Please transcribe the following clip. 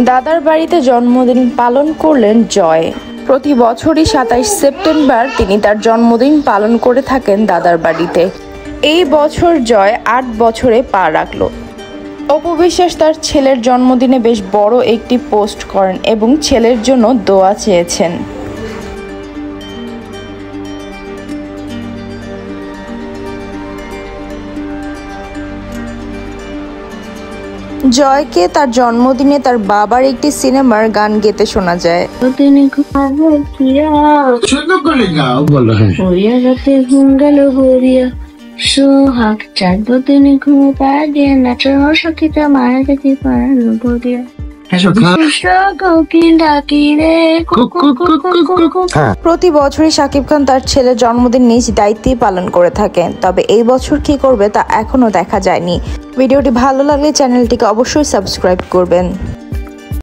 দাদার বাড়িতে জন্মদিন পালন করলেন জয়। প্রতি বছরই ২৭ সেপ্টেম্বর তিনি তার জন্মদিন পালন করে থাকেন দাদার বাড়িতে। এই বছর জয় ৮ বছরে পা রাখল। অপু বিশ্বাস তার ছেলের জন্মদিনে বেশ বড় একটি পোস্ট করেন এবং ছেলের জন্য দোয়া চেয়েছেন। জয়কে তার জন্মদিনে তার বাবার একটি সিনেমার গান গেতে শোনা যায়। সোহাগ চাঁদ দিনে ঘুম পাড়িয়ে নাচো সখিতা মায়ের দেখি প্রতি বছরই শাকিব খান তার ছেলের জন্মদিন নিজ দায়িত্বেই পালন করে থাকেন, তবে এই বছর কি করবে তা এখনো দেখা যায়নি। ভিডিওটি ভালো লাগলে চ্যানেলটিকে অবশ্যই সাবস্ক্রাইব করবেন।